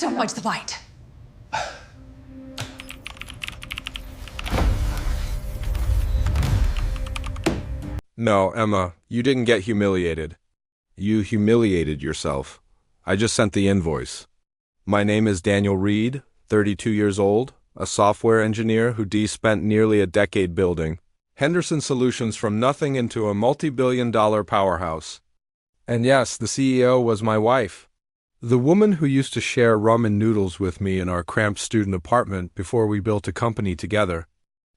Don't watch the light. No, Emma, you didn't get humiliated. You humiliated yourself. I just sent the invoice. My name is Daniel Reed, 32 years old, a software engineer who spent nearly a decade building Henderson Solutions from nothing into a multi-billion-dollar powerhouse. And yes, the CEO was my wife. The woman who used to share ramen noodles with me in our cramped student apartment before we built a company together.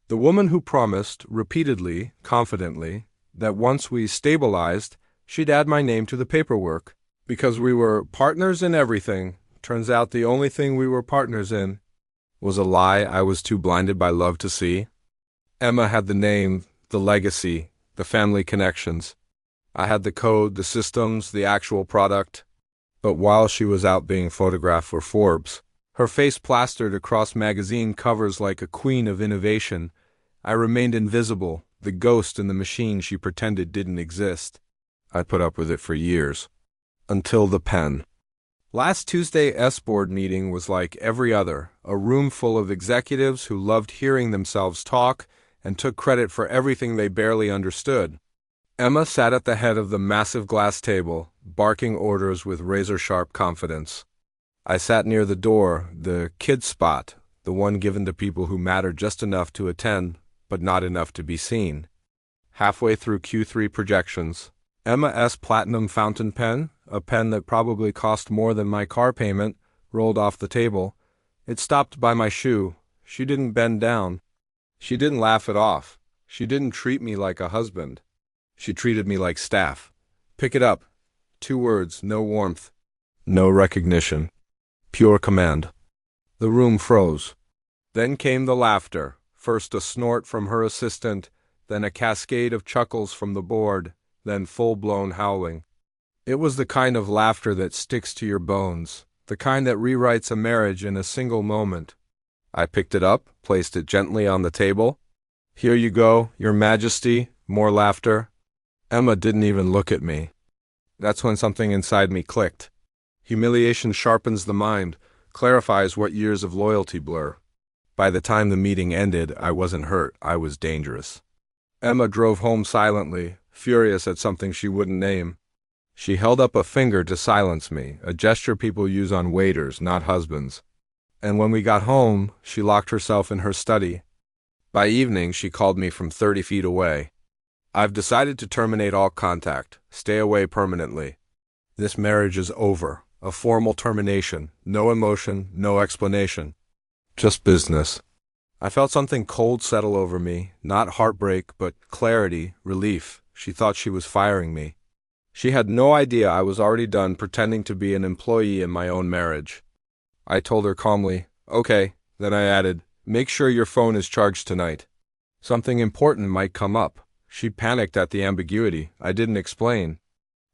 The woman who promised, repeatedly, confidently, that once we stabilized, she'd add my name to the paperwork. Because we were partners in everything, turns out the only thing we were partners in was a lie I was too blinded by love to see. Emma had the name, the legacy, the family connections. I had the code, the systems, the actual product. But while she was out being photographed for Forbes, her face plastered across magazine covers like a queen of innovation, I remained invisible, the ghost in the machine she pretended didn't exist. I put up with it for years. Until the pen. Last Tuesday's S-Board meeting was like every other, a room full of executives who loved hearing themselves talk and took credit for everything they barely understood. Emma sat at the head of the massive glass table, barking orders with razor-sharp confidence. I sat near the door, the kid spot, the one given to people who matter just enough to attend, but not enough to be seen. Halfway through Q3 projections, Emma's platinum fountain pen, a pen that probably cost more than my car payment, rolled off the table. It stopped by my shoe. She didn't bend down. She didn't laugh it off. She didn't treat me like a husband. She treated me like staff. Pick it up. 2 words, no warmth. No recognition. Pure command. The room froze. Then came the laughter. First a snort from her assistant, then a cascade of chuckles from the board, then full-blown howling. It was the kind of laughter that sticks to your bones, the kind that rewrites a marriage in a single moment. I picked it up, placed it gently on the table. Here you go, Your Majesty, more laughter. Emma didn't even look at me. That's when something inside me clicked. Humiliation sharpens the mind, clarifies what years of loyalty blur. By the time the meeting ended, I wasn't hurt, I was dangerous. Emma drove home silently, furious at something she wouldn't name. She held up a finger to silence me, a gesture people use on waiters, not husbands. And when we got home, she locked herself in her study. By evening, she called me from 30 feet away. I've decided to terminate all contact, stay away permanently. This marriage is over, a formal termination, no emotion, no explanation. Just business. I felt something cold settle over me, not heartbreak, but clarity, relief. She thought she was firing me. She had no idea I was already done pretending to be an employee in my own marriage. I told her calmly, okay, then I added, make sure your phone is charged tonight. Something important might come up. She panicked at the ambiguity. I didn't explain.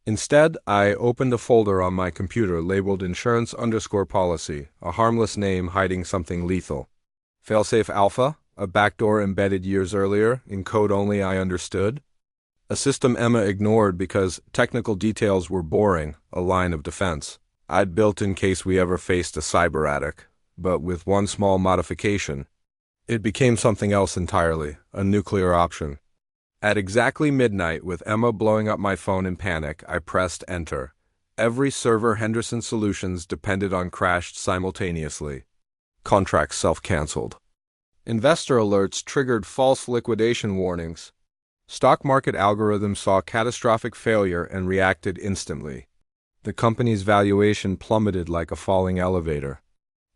Instead, I opened a folder on my computer labeled insurance_policy, a harmless name hiding something lethal. Failsafe Alpha, a backdoor embedded years earlier, in code only I understood. A system Emma ignored because technical details were boring, a line of defense. I'd built in case we ever faced a cyber attic, but with one small modification. It became something else entirely, a nuclear option. At exactly midnight, with Emma blowing up my phone in panic, I pressed enter. Every server Henderson Solutions depended on crashed simultaneously. Contracts self-canceled. Investor alerts triggered false liquidation warnings. Stock market algorithms saw catastrophic failure and reacted instantly. The company's valuation plummeted like a falling elevator.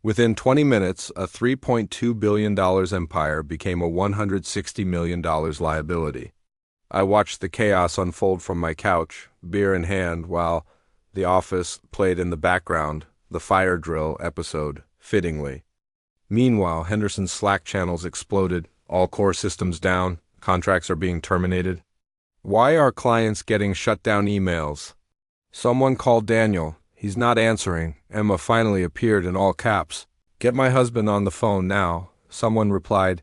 Within 20 minutes, a $3.2 billion empire became a $160 million liability. I watched the chaos unfold from my couch, beer in hand, while The Office played in the background, the fire drill episode, fittingly. Meanwhile, Henderson's Slack channels exploded, all core systems down, contracts are being terminated. Why are clients getting shut down emails? Someone called Daniel. He's not answering. Emma finally appeared in all caps. Get my husband on the phone now. Someone replied,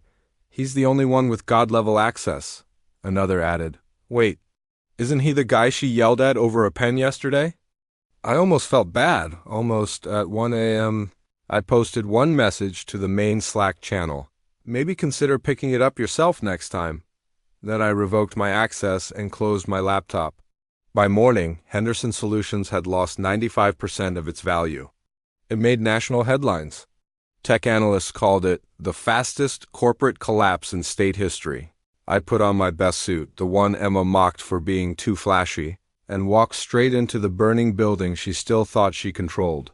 he's the only one with God-level access. Another added, wait, isn't he the guy she yelled at over a pen yesterday? I almost felt bad. Almost at 1 a.m., I posted one message to the main Slack channel. Maybe consider picking it up yourself next time. Then I revoked my access and closed my laptop. By morning, Henderson Solutions had lost 95% of its value. It made national headlines. Tech analysts called it the fastest corporate collapse in state history. I put on my best suit, the one Emma mocked for being too flashy, and walked straight into the burning building she still thought she controlled.